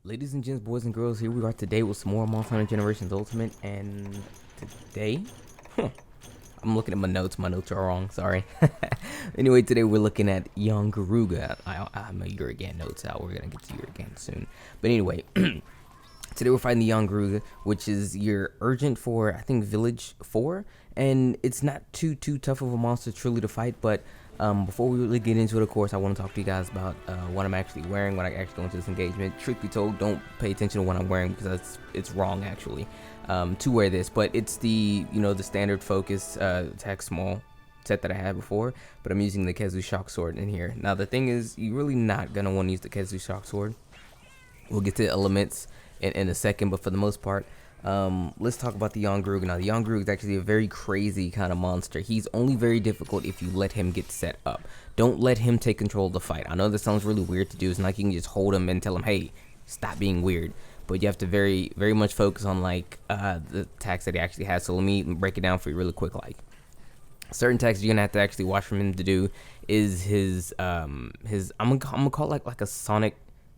Ladies and gents, boys and girls, here we are today with some more Monster Hunter Generations Ultimate, and today, I'm looking at my notes are wrong, sorry. Anyway, today we're looking at Yian-Garuga. I have my Urigan notes out, we're gonna get to Urigan soon. But anyway, today we're fighting the Yian-Garuga, which is your urgent for, I think, Village 4, and it's not too tough of a monster truly to fight, but before we really get into it, of course, I want to talk to you guys about what I'm actually wearing when I actually go into this engagement. Truth be told, don't pay attention to what I'm wearing because it's wrong actually to wear this. But it's the the standard focus attack small set that I had before, but I'm using the Kezu Shock Sword in here. Now the thing is, you're really not gonna want to use the Kezu Shock Sword. We'll get to elements in a second, but for the most part, let's talk about the Yian-Garuga. Now, the Yian-Garuga is actually a very crazy kind of monster. He's only very difficult if you let him get set up. Don't let him take control of the fight. I know this sounds really weird to do. It's not like you can just hold him and tell him, hey, stop being weird. But you have to very much focus on like the attacks that he actually has. So let me break it down for you really quick. Like certain attacks you're gonna have to actually watch from him to do is his I'm gonna call it like a sonic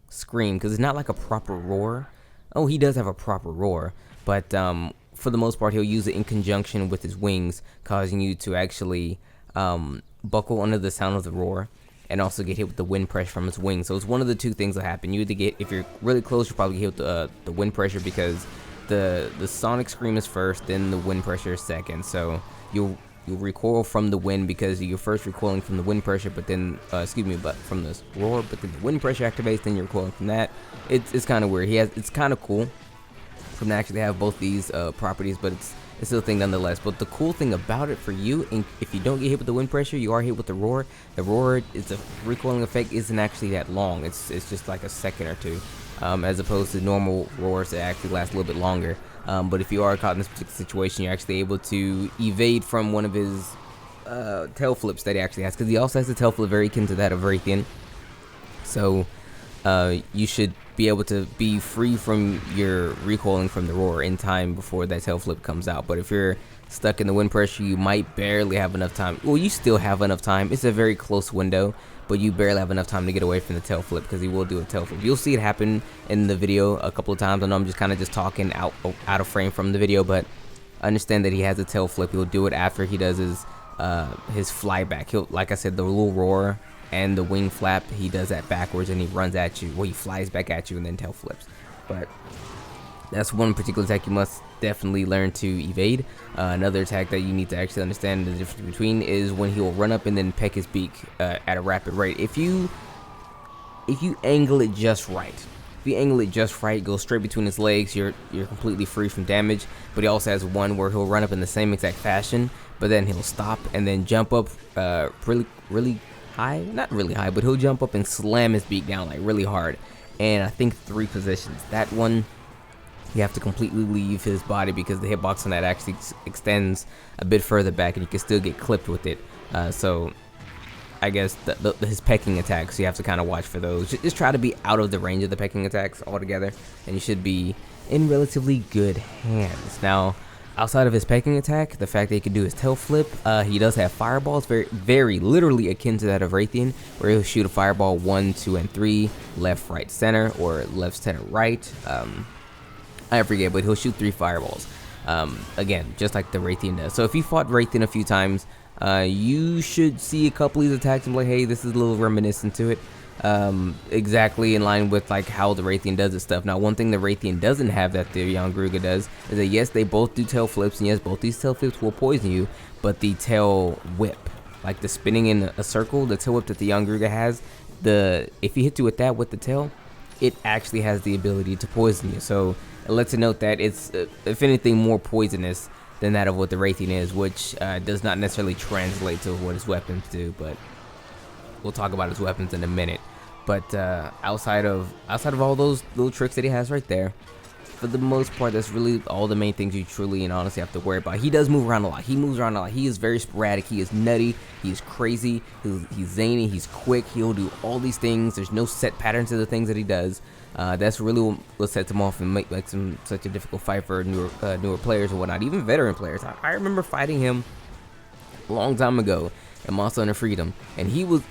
scream, because it's not like a proper roar. Oh, he does have a proper roar, but for the most part, he'll use it in conjunction with his wings, causing you to actually buckle under the sound of the roar, and also get hit with the wind pressure from his wings. So it's one of the two things that happen. You either get, if you're really close, you'll probably get hit with the wind pressure, because the sonic scream is first, then the wind pressure is second. So you'll recoil from the wind because you're first recoiling from the wind pressure, but then but from this roar, but then the wind pressure activates, then you're recoiling from that. It's kind of weird. It's kind of cool from to actually have both these properties, but it's still a thing nonetheless. But the cool thing about it for you, if you don't get hit with the wind pressure, you are hit with the roar. The roar, it's a recoiling effect, isn't actually that long. It's just like a second or two, as opposed to normal roars that actually last a little bit longer. But if you are caught in this particular situation, you're actually able to evade from one of his tail flips that he actually has, because he also has a tail flip very akin to that of Rathian. So you should be able to be free from your recoiling from the roar in time before that tail flip comes out. But if you're stuck in the wind pressure, you might barely have enough time. Well, you still have enough time. It's a very close window, but you barely have enough time to get away from the tail flip, because he will do a tail flip. You'll see it happen in the video a couple of times. I know I'm just kind of talking out of frame from the video, but understand that he has a tail flip. He'll do it after he does his flyback. He'll, like I said, the little roar and the wing flap, he does that backwards, and he runs at you. Well, he flies back at you and then tail flips. But that's one particular attack you must definitely learn to evade. Another attack that you need to actually understand the difference between is when he will run up and then peck his beak at a rapid rate. If you angle it just right, go straight between his legs, you're completely free from damage. But he also has one where he'll run up in the same exact fashion, but then he'll stop and then jump up really high. Not really high, but he'll jump up and slam his beak down like really hard. And I think 3 positions. That one, you have to completely leave his body, because the hitbox on that actually extends a bit further back, and you can still get clipped with it. So I guess his pecking attacks, you have to kind of watch for those. Just try to be out of the range of the pecking attacks altogether, and you should be in relatively good hands. Now, outside of his pecking attack, the fact that he can do his tail flip, he does have fireballs, very literally akin to that of Rathian, where he'll shoot a fireball 1, 2, and 3, left, right, center, or left, center, right. I forget, but he'll shoot 3 fireballs. Again, just like the Rathian does. So if you fought Rathian a few times, you should see a couple of these attacks and be like, hey, this is a little reminiscent to it. Exactly in line with like how the Rathian does its stuff. Now, one thing the Rathian doesn't have that the Yian-Garuga does is that yes, they both do tail flips, and yes, both these tail flips will poison you, but the tail whip, like the spinning in a circle, the tail whip that the Yian-Garuga has, if he hits you with that with the tail, it actually has the ability to poison you. So it lets you note that it's, if anything, more poisonous than that of what the Rathian is, which does not necessarily translate to what his weapons do, but we'll talk about his weapons in a minute. But outside of all those little tricks that he has right there, for the most part, that's really all the main things you truly and honestly have to worry about. He does move around a lot. He is very sporadic. He is nutty. He is crazy. He's zany. He's quick. He'll do all these things. There's no set pattern to the things that he does. That's really what sets him off and makes him such a difficult fight for newer players and whatnot, even veteran players. I remember fighting him a long time ago in Monster Hunter Freedom, and he was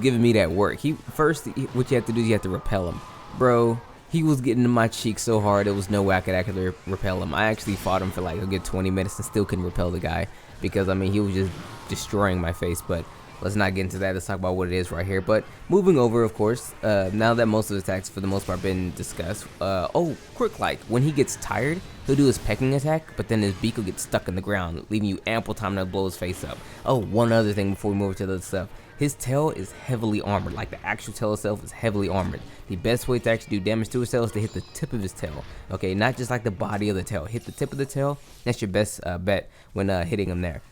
giving me that work. What you have to do is you have to repel him. Bro, he was getting in my cheek so hard, it was no way I could actually repel him. I actually fought him for like a good 20 minutes and still couldn't repel the guy because, I mean, he was just destroying my face. But let's not get into that. Let's talk about what it is right here. But moving over, of course, now that most of the attacks for the most part been discussed. Oh, quick, like when he gets tired, he'll do his pecking attack, but then his beak will get stuck in the ground, leaving you ample time to blow his face up. Oh, one other thing before we move over to the other stuff. His tail is heavily armored, like the actual tail itself is heavily armored. The best way to actually do damage to his tail is to hit the tip of his tail. Okay, not just like the body of the tail. Hit the tip of the tail. That's your best bet when hitting him there.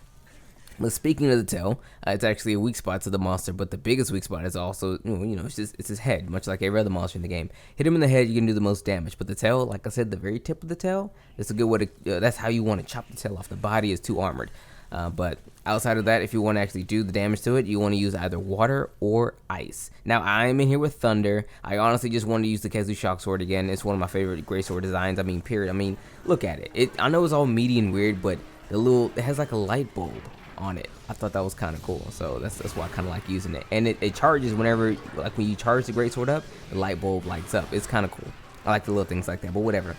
But speaking of the tail, it's actually a weak spot to the monster, but the biggest weak spot is also, it's his head, much like every other monster in the game. Hit him in the head, you can do the most damage, but the tail, like I said, the very tip of the tail, it's a good way to, that's how you want to chop the tail off. The body is too armored. But outside of that, if you want to actually do the damage to it, you want to use either water or ice. Now, I am in here with thunder. I honestly just wanted to use the Kezu Shock Sword again. It's one of my favorite Great Sword designs. I mean, period. I mean, look at it. I know it's all meaty and weird, but it has like a light bulb on it. I thought that was kind of cool, so that's why I kind of like using it. And it charges whenever, like when you charge the Great Sword up, the light bulb lights up. It's kind of cool. I like the little things like that, but whatever.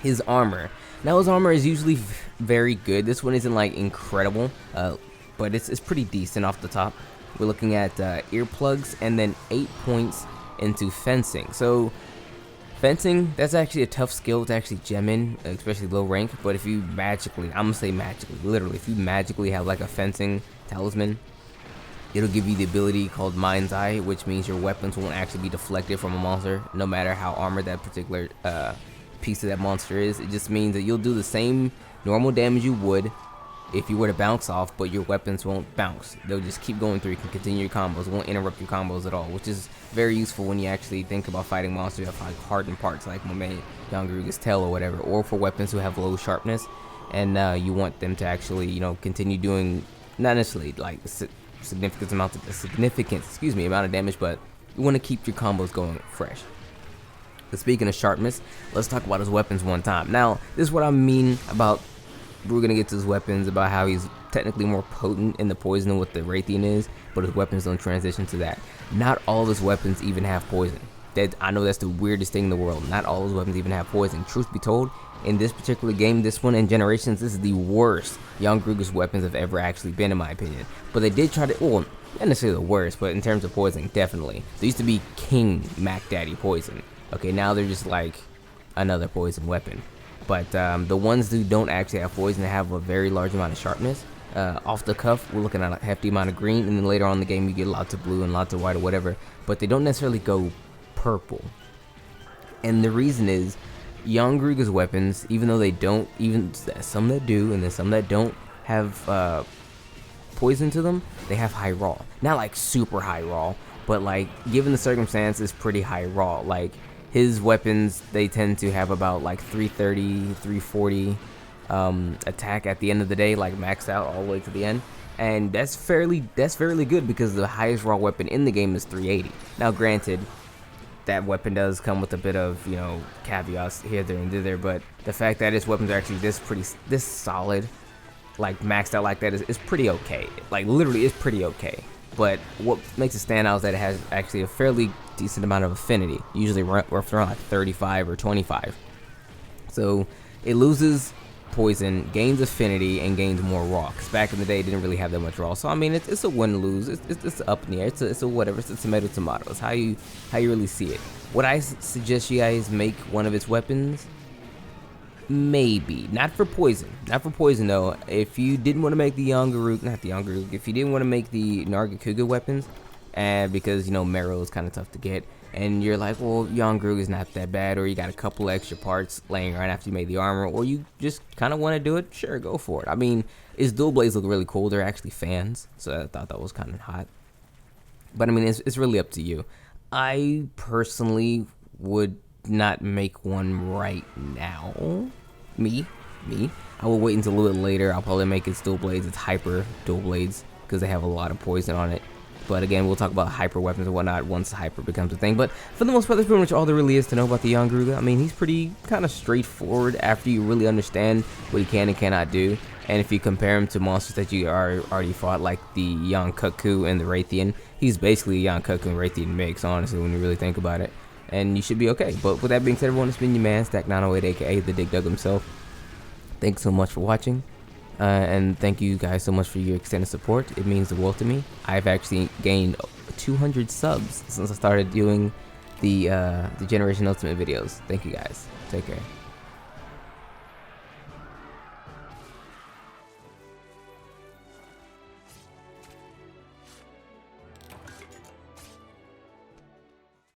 His armor. Now his armor is usually very good. This one isn't like incredible, but it's pretty decent off the top. We're looking at earplugs and then 8 points into fencing. So fencing, that's actually a tough skill to actually gem in, especially low rank. But if you magically, I'm gonna say magically, literally, if you magically have like a fencing talisman, it'll give you the ability called Mind's Eye, which means your weapons won't actually be deflected from a monster, no matter how armored that particular piece of that monster is. It just means that you'll do the same normal damage you would if you were to bounce off, but your weapons won't bounce. They'll just keep going through. You can continue your combos. It won't interrupt your combos at all, which is very useful when you actually think about fighting monsters that have like hardened parts, like my main Yian-Garuga's tail or whatever, or for weapons who have low sharpness, and you want them to actually, continue doing not necessarily like significant amount of damage, but you want to keep your combos going fresh. But speaking of sharpness, let's talk about his weapons one time. Now, this is what I mean about, we're going to get to his weapons, about how he's technically more potent in the poison than what the Rathian is, but his weapons don't transition to that. Not all of his weapons even have poison. I know that's the weirdest thing in the world. Not all his weapons even have poison. Truth be told, in this particular game, this one in Generations, this is the worst Yian-Garuga's weapons have ever actually been, in my opinion. But they did try to, well, not necessarily the worst, but in terms of poison, definitely. They used to be King Mac Daddy poison. Okay, now they're just like another poison weapon. But the ones who don't actually have poison, they have a very large amount of sharpness. Off the cuff, we're looking at a hefty amount of green, and then later on in the game you get lots of blue and lots of white or whatever. But they don't necessarily go purple. And the reason is, Yian-Garuga's weapons, even though they don't, even some that do, and then some that don't have poison to them, they have high raw. Not like super high raw, but like given the circumstances, pretty high raw. Like his weapons, they tend to have about like 330, 340 attack at the end of the day, like maxed out all the way to the end. And that's fairly good because the highest raw weapon in the game is 380. Now granted, that weapon does come with a bit of, caveats here, there, and there, but the fact that his weapons are actually this solid, like maxed out like that, is pretty okay. Like literally, it's pretty okay. But what makes it stand out is that it has actually a fairly decent amount of affinity, usually roughly around like 35 or 25. So it loses poison, gains affinity, and gains more raw. Because back in the day, it didn't really have that much raw. So I mean, it's a win-lose. It's up in the air. It's a whatever. It's a tomato. It's how you really see it. Would I suggest you guys make one of its weapons? Maybe. Not for poison. Not for poison though. If you didn't want to make the Yian-Garuga, if you didn't want to make the Yian-Garuga weapons, and because Marrow is kind of tough to get, and you're like, well, Yian-Garuga is not that bad, or you got a couple extra parts laying around after you made the armor, or you just kind of want to do it, sure, go for it. I mean, his dual blades look really cool. They're actually fans, so I thought that was kind of hot. But I mean, it's really up to you. I personally would not make one right now. Me. I will wait until a little bit later. I'll probably make its dual blades, its hyper dual blades, because they have a lot of poison on it. But again, we'll talk about hyper weapons and whatnot once hyper becomes a thing. But for the most part, that's pretty much all there really is to know about the Yian-Garuga. I mean, he's pretty kind of straightforward after you really understand what he can and cannot do. And if you compare him to monsters that you already fought, like the Yian Kut-Ku and the Rathian, he's basically a Yian Kut-Ku and Rathian mix, honestly, when you really think about it. and you should be okay. But with that being said, everyone, it's been your man, Stack908, aka the Dig Dug himself. Thanks so much for watching. And thank you guys so much for your extended support. It means the world to me. I've actually gained 200 subs since I started doing the Generation Ultimate videos. Thank you guys. Take care.